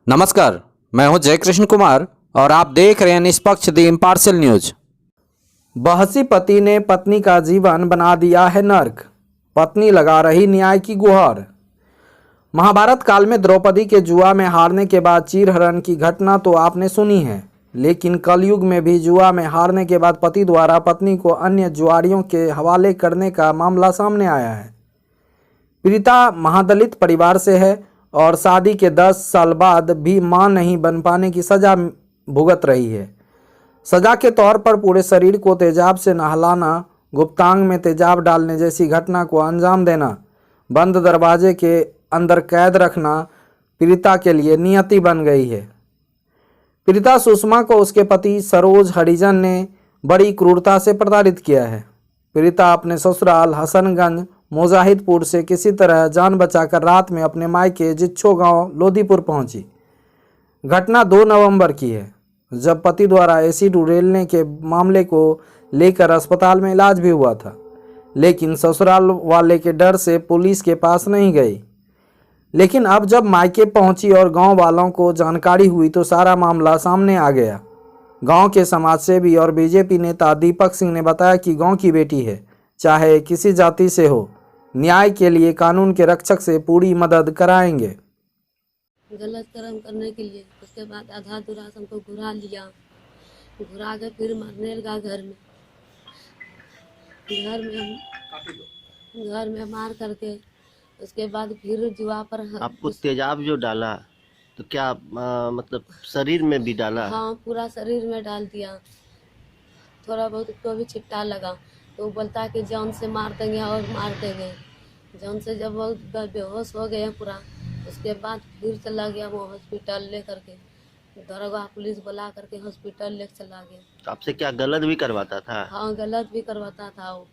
नमस्कार, मैं हूं जयकृष्ण कुमार और आप देख रहे हैं निष्पक्ष द इम्पार्शियल न्यूज। बहसी पति ने पत्नी का जीवन बना दिया है नर्क, पत्नी लगा रही न्याय की गुहार। महाभारत काल में द्रौपदी के जुआ में हारने के बाद चीरहरण की घटना तो आपने सुनी है, लेकिन कलयुग में भी जुआ में हारने के बाद पति द्वारा पत्नी को अन्य जुआरियों के हवाले करने का मामला सामने आया है। पीड़िता महादलित परिवार से है और शादी के 10 साल बाद भी मां नहीं बन पाने की सजा भुगत रही है। सजा के तौर पर पूरे शरीर को तेजाब से नहलाना, गुप्तांग में तेजाब डालने जैसी घटना को अंजाम देना, बंद दरवाजे के अंदर कैद रखना पीड़िता के लिए नियति बन गई है। पीड़िता सुषमा को उसके पति सरोज हरिजन ने बड़ी क्रूरता से प्रताड़ित किया है। पीड़िता अपने ससुराल हसनगंज मुजाहिदपुर से किसी तरह जान बचाकर रात में अपने मायके जिच्छो गांव लोधीपुर पहुंची। घटना 2 नवंबर की है, जब पति द्वारा एसिड उड़ेलने के मामले को लेकर अस्पताल में इलाज भी हुआ था, लेकिन ससुराल वाले के डर से पुलिस के पास नहीं गई। लेकिन अब जब मायके पहुंची और गांव वालों को जानकारी हुई तो सारा मामला सामने आ गया। गांव के समाजसेवी और बीजेपी नेता दीपक सिंह ने बताया कि गांव की बेटी है, चाहे किसी जाति से हो, न्याय के लिए कानून के रक्षक से पूरी मदद कराएंगे। गलत कर्म करने के लिए उसके बाद आधा दूरा हमको घुरा लिया, घुरा के फिर मरने लगा घर में मार करके उसके बाद फिर जुआ पर आपको तेजाब जो डाला तो क्या मतलब शरीर में भी डाला? हाँ, पूरा शरीर में डाल दिया। थोड़ा बहुत उसको भी छिपटा लगा तो वो बोलता है कि जान से मार देंगे और मार देंगे। जान से जब वो बेहोश हो गए पूरा, उसके बाद फिर चला गया वो हॉस्पिटल ले करके, दरोगा पुलिस बुला करके हॉस्पिटल ले चला गया। तो आपसे क्या गलत भी करवाता था? हाँ, गलत भी करवाता था वो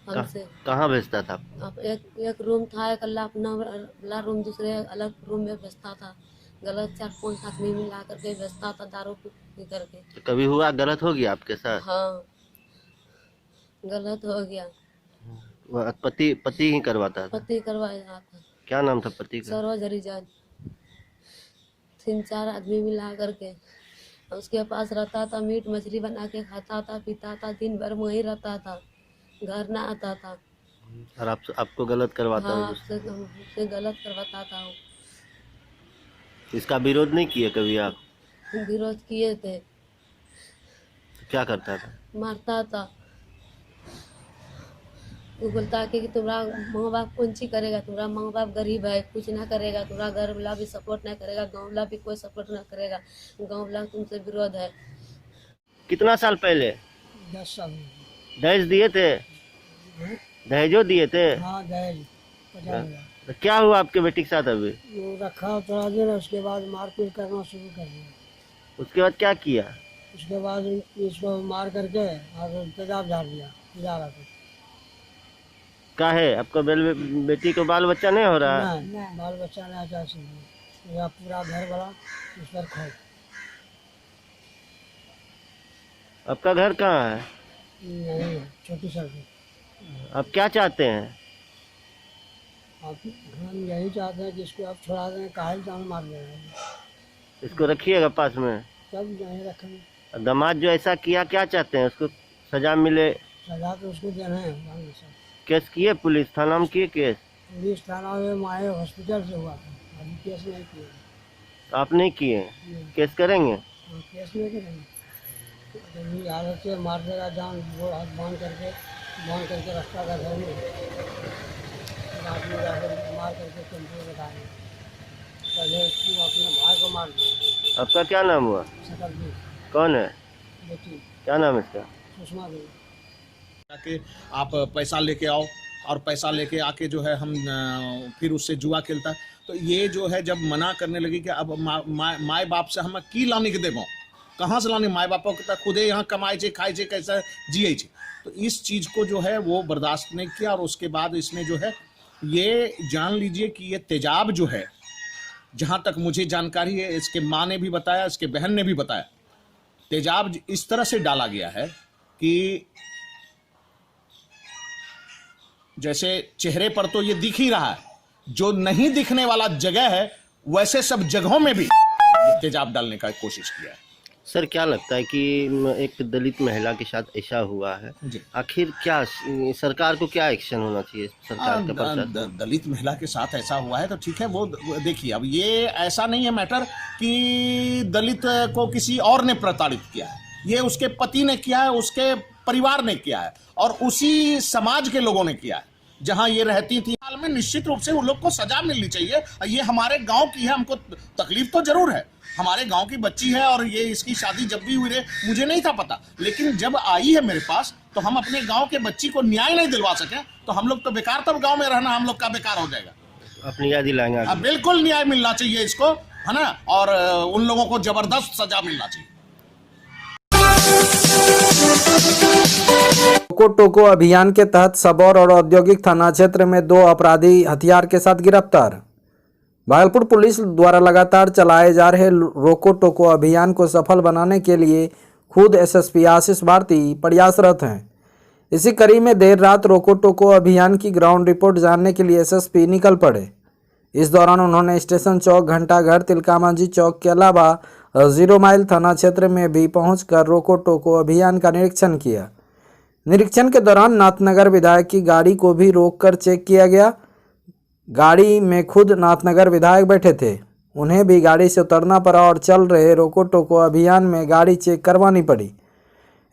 हमसे। कहाँ भेजता था? अब एक रूम था, एक अल्लाह अपना वाला रूम, दूसरे अलग रूम में भेजता था। गलत 4-5 आदमी मिला करके भेजता था दारू पी करके। तो कभी हुआ गलत हो गया आपके साथ? हाँ, गलत हो गया। वह पति ही करवाता था? पति करवाया था। क्या नाम था पति का? सरोज हरिजन। 3-4 आदमी मिला करके उसके पास रहता था, मीट मछली बना के खाता था, पीता था, दिन भर वहीं रहता था, घर ना आता था। और आपको गलत करवाता? हाँ, आपसे गलत करवाता था वो। इसका विरोध नहीं किए कभी आप? विरोध किए थे। तो क्या करता था? मारता था। वो बोलता कि तुम्हारा माँ बाप कौन सी करेगा, तुम्हारा माँ बाप गरीब है, कुछ ना करेगा, तुम्हारा घर वाला भी सपोर्ट ना करेगा, गाँव वाला भी कोई सपोर्ट ना करेगा, गाँव वाला तुमसे विरोध है। कितना साल पहले? 10 साल। दहेज दिए थे? दहेजो दिए थे? हाँ, दहेज 50,000। तो क्या हुआ आपके बेटी के साथ अभी? वो रखा थोड़ा दिन, उसके बाद मारपीट करना शुरू कर दिया। उसके बाद क्या किया? उसके बाद इसको मार करके और तेजाब झाड़ दिया जा रहा था। क्या है आपका बेटी को बाल बच्चा नहीं हो रहा? नहीं, बाल बच्चा नहीं चाहते, मेरा पूरा घर वाला उस पर खौफ। आपका घर कहाँ है? नहीं, छोटी सड़क। आप क्या चाहते हैं? हम यही चाहते हैं कि इसको आप छोड़ा दें, काहे जान मार दे रहे हैं। इसको रखिएगा पास में, सब यहीं रखेंगे। दामाद जो ऐसा किया क्या चाहते हैं? उसको सजा मिले? सजा तो उसको देना है। केस किए? पुलिस थाना में किए केस? पुलिस थाना में माए हॉस्पिटल से हुआ था, अभी केस नहीं किया। तो आप नहीं किए? केस करेंगे? केस नहीं करेंगे। जब हालत से मार देगा, जान वो हाथ बांध करके रखता था घर में, आदमी जाकर मार करके टेम्पो बताएंगे। पहले अपने भाई को मार दिया। आपका क्या नाम हुआ? सकल भी कौन है बेटी क्या नाम है इसका? सुषमा देवी। कि आप पैसा लेके आओ और पैसा लेके आके जो है हम फिर उससे जुआ खेलता है। तो ये जो है जब मना करने लगी कि अब माए बाप से हम की लाने के देबो, कहाँ से लाने, माए बापों के खुदे यहाँ कमाए छे, खाए छे, कैसा जिये छे। तो इस चीज़ को जो है वो बर्दाश्त नहीं किया और उसके बाद इसमें जो है ये जान लीजिए कि ये तेजाब जो है, जहाँ तक मुझे जानकारी है, इसके माँ ने भी बताया, इसके बहन ने भी बताया, तेजाब इस तरह से डाला गया है कि जैसे चेहरे पर तो ये दिख ही रहा है, जो नहीं दिखने वाला जगह है वैसे सब जगहों में भी तेजाब डालने का कोशिश किया है। सर क्या लगता है कि एक दलित महिला के साथ ऐसा हुआ है, जी। आखिर क्या सरकार को क्या एक्शन होना चाहिए, सरकार का प्रशासन? दलित महिला के साथ ऐसा हुआ है तो ठीक है, वो देखिए अब ये ऐसा नहीं है मैटर कि दलित को किसी और ने प्रताड़ित किया है, ये उसके पति ने किया है, उसके परिवार ने किया है और उसी समाज के लोगों ने किया है जहां ये रहती थी। हाल में निश्चित रूप से उन लोग को सजा मिलनी चाहिए। ये हमारे गांव की है, हमको तकलीफ तो जरूर है, हमारे गांव की बच्ची है और ये इसकी शादी जब भी हुई रहे मुझे नहीं था पता, लेकिन जब आई है मेरे पास तो हम अपने गांव के बच्ची को न्याय नहीं दिलवा सके तो हम लोग तो बेकार, तब गांव में रहना हम लोग का बेकार हो जाएगा। अपनी याद दिलाएंगे? अब बिल्कुल न्याय मिलना चाहिए इसको, है ना, और उन लोगों को जबरदस्त सजा मिलना चाहिए। रोको टोको अभियान के तहत सबौर और औद्योगिक थाना क्षेत्र में 2 अपराधी हथियार के साथ गिरफ्तार। भागलपुर पुलिस द्वारा लगातार चलाए जा रहे रोको टोको अभियान को सफल बनाने के लिए खुद एसएसपी आशीष भारती प्रयासरत हैं। इसी कड़ी में देर रात रोको टोको अभियान की ग्राउंड रिपोर्ट जानने के लिए एसएसपी निकल पड़े। इस दौरान उन्होंने स्टेशन चौक, घंटाघर, तिलकामांझी चौक के अलावा 0 माइल थाना क्षेत्र में भी पहुंचकर रोको टोको अभियान का निरीक्षण किया। निरीक्षण के दौरान नाथनगर विधायक की गाड़ी को भी रोककर चेक किया गया। गाड़ी में खुद नाथनगर विधायक बैठे थे, उन्हें भी गाड़ी से उतरना पड़ा और चल रहे रोको टोको अभियान में गाड़ी चेक करवानी पड़ी।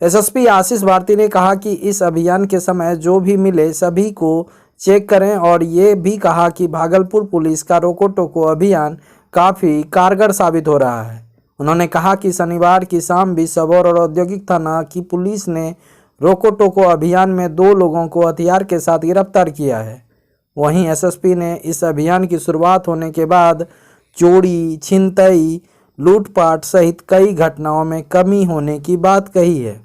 एसएसपी आशीष भारती ने कहा कि इस अभियान के समय जो भी मिले सभी को चेक करें और ये भी कहा कि भागलपुर पुलिस का रोको टोको अभियान काफ़ी कारगर साबित हो रहा है। उन्होंने कहा कि शनिवार की शाम भी सबौर और औद्योगिक थाना की पुलिस ने रोको टोको अभियान में 2 लोगों को हथियार के साथ गिरफ्तार किया है। वहीं एसएसपी ने इस अभियान की शुरुआत होने के बाद चोरी, छिनतई, लूटपाट सहित कई घटनाओं में कमी होने की बात कही है।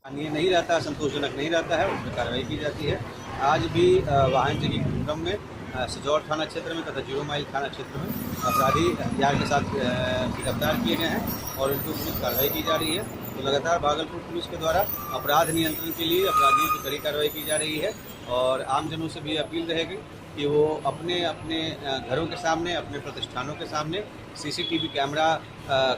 ये नहीं रहता, संतोषजनक नहीं रहता है, उसमें कार्रवाई की जाती है। आज भी वाहन चेकिंग क्रम में सजौर थाना क्षेत्र में तथा 0 माइल थाना क्षेत्र में अपराधी हथियार के साथ गिरफ्तार किए गए हैं और इनको पुलिस कार्रवाई की जा रही है। तो लगातार भागलपुर पुलिस के द्वारा अपराध नियंत्रण के लिए अपराधियों की कड़ी कार्रवाई की जा रही है और आमजनों से भी अपील रहेगी कि वो अपने अपने घरों के सामने, अपने प्रतिष्ठानों के सामने सीसीटीवी कैमरा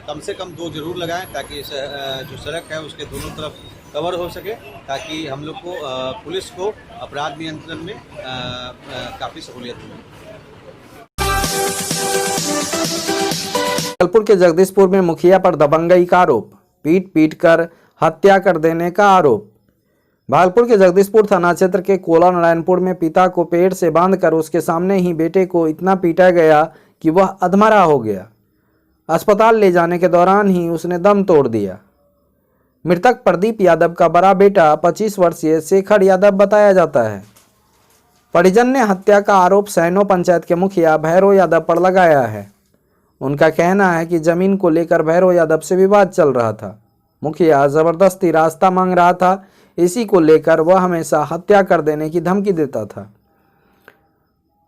कम से कम 2 जरूर लगाएं ताकि जो सड़क है उसके दोनों तरफ कवर हो सके, ताकि हम लोग को पुलिस को अपराध नियंत्रण में काफ़ी सहूलियत मिले। भागलपुर के जगदीशपुर में मुखिया पर दबंगई का आरोप, पीट कर हत्या कर देने का आरोप। भागलपुर के जगदीशपुर थाना क्षेत्र के कोला नारायणपुर में पिता को पेड़ से बांधकर उसके सामने ही बेटे को इतना पीटा गया कि वह अधमरा हो गया। अस्पताल ले जाने के दौरान ही उसने दम तोड़ दिया। मृतक प्रदीप यादव का बड़ा बेटा 25 वर्षीय शेखर यादव बताया जाता है। परिजन ने हत्या का आरोप सैनो पंचायत के मुखिया भैरव यादव पर लगाया है। उनका कहना है कि जमीन को लेकर भैरव यादव से विवाद चल रहा था। मुखिया जबरदस्ती रास्ता मांग रहा था, इसी को लेकर वह हमेशा हत्या कर देने की धमकी देता था।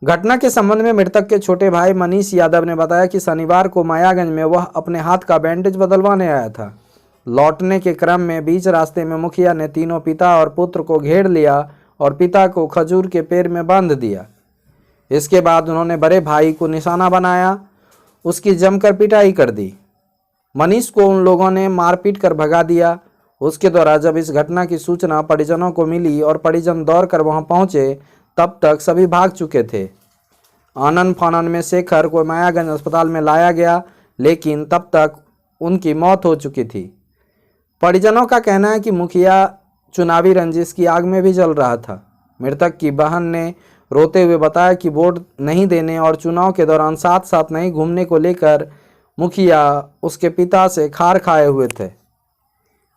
घटना के संबंध में मृतक के छोटे भाई मनीष यादव ने बताया कि शनिवार को मायागंज में वह अपने हाथ का बैंडेज बदलवाने आया था। लौटने के क्रम में बीच रास्ते में मुखिया ने तीनों पिता और पुत्र को घेर लिया और पिता को खजूर के पेड़ में बांध दिया। इसके बाद उन्होंने बड़े भाई को निशाना बनाया, उसकी जमकर पिटाई कर दी। मनीष को उन लोगों ने मारपीट कर भगा दिया। उसके द्वारा जब इस घटना की सूचना परिजनों को मिली और परिजन दौड़कर वहां पहुंचे, तब तक सभी भाग चुके थे। आनन फानन में शेखर को मायागंज अस्पताल में लाया गया, लेकिन तब तक उनकी मौत हो चुकी थी। परिजनों का कहना है कि मुखिया चुनावी रंजिश की आग में भी जल रहा था। मृतक की बहन ने रोते हुए बताया कि वोट नहीं देने और चुनाव के दौरान साथ साथ नहीं घूमने को लेकर मुखिया उसके पिता से खार खाए हुए थे।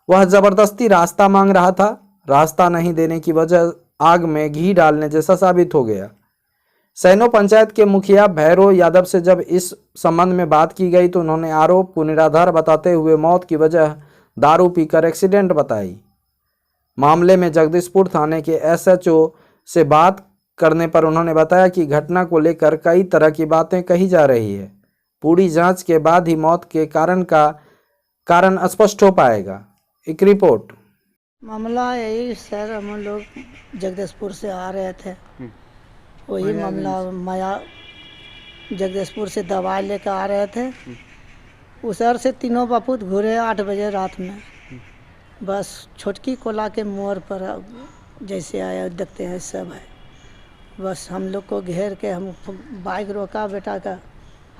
वह जबरदस्ती रास्ता मांग रहा था। रास्ता नहीं देने की वजह आग में घी डालने जैसा साबित हो गया। सैनो पंचायत के मुखिया भैरव यादव से जब इस संबंध में बात की गई तो उन्होंने आरोप को निराधार बताते हुए मौत की वजह दारू पीकर एक्सीडेंट बताई। मामले में जगदीशपुर थाने के एसएचओ से बात करने पर उन्होंने बताया कि घटना को लेकर कई तरह की बातें कही जा रही है। पूरी जांच के बाद ही मौत के कारण स्पष्ट हो पाएगा। एक रिपोर्ट। मामला यही सर, हम लोग जगदीशपुर से आ रहे थे, वही मामला जगदीशपुर से दवाई लेकर आ रहे थे। उसर से तीनों बापूत घूरे 8 बजे रात में। बस छोटकी कोला के मोड़ पर जैसे आया देखते हैं सब है। बस हम लोग को घेर के हम बाइक रोका बेटा का,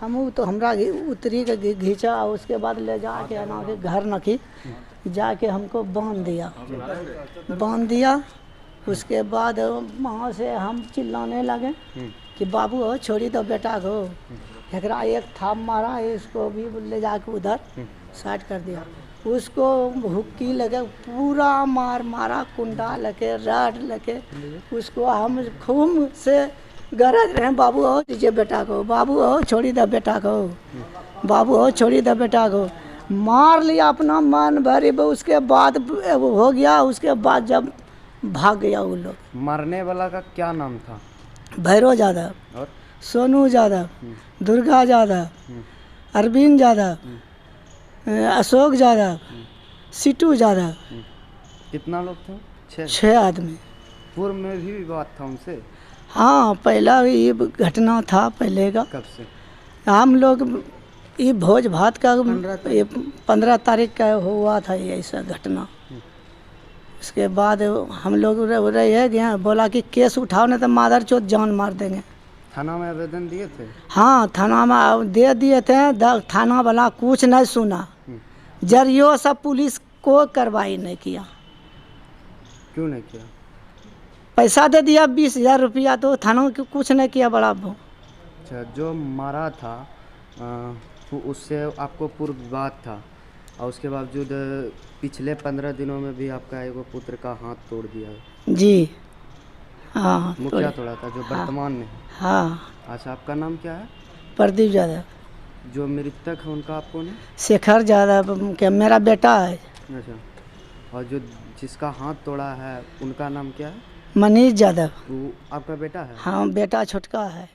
हम तो हमरा उतरी के घींचा और उसके बाद ले जाके आना के घर नखी जाके हमको बांध दिया। उसके बाद वहाँ से हम चिल्लाने लगे कि बाबू हो छोड़ी तो बेटा को। एकरा एक थाप मारा, इसको भी ले जाके उधर साइड कर दिया। उसको हुक्की लगे पूरा मारा, कुंडा लगे रड लगे। उसको हम खूब से गरज रहे, बाबू हो दीजिए बेटा को, बाबू हो छोड़ी दो बेटा को, बाबू हो छोड़ी दो बेटा को। मार लिया अपना मन भरी। उसके बाद हो गया। उसके बाद जब भाग गया वो लोग। मारने वाला का क्या नाम था? भैरव यादव और सोनू यादव, दुर्गा यादव, अरविंद यादव, अशोक यादव, सिटू यादव। कितना लोग थे? 6 आदमी। पूर्व में भी विवाद था उनसे? हाँ, पहला भी ये घटना था पहले का। कब से? हम लोग ये भोज भात का 15 तारीख का हुआ था ये ऐसा घटना। उसके बाद हम लोग रह गए, बोला कि केस उठाओ नहीं तो मादर चोत जान मार देंगे। थाना में आवेदन दिए थे? हाँ, थाना में दे दिए थे। थाना वाला कुछ नहीं सुना। जरियो सब पुलिस को कार्रवाई नहीं किया। क्यों नहीं किया? पैसा दे दिया 20,000 रुपया, तो थाना कुछ नहीं किया बड़ा वो। अच्छा, जो मारा था तो उससे आपको पूर्व विवाद था और उसके बावजूद पिछले 15 दिनों में भी आपका एगो पुत्र का हाथ तोड़ दिया है। जी हाँ। वो क्या तोड़ा था जो वर्तमान में? हाँ। अच्छा, आपका नाम क्या है? प्रदीप यादव। जो मृतक है उनका आपको नहीं? शेखर यादव के मेरा बेटा है। अच्छा, और जो जिसका हाथ तोड़ा है उनका नाम क्या है? मनीष यादव। वो आपका बेटा है? हाँ, बेटा छोटका है।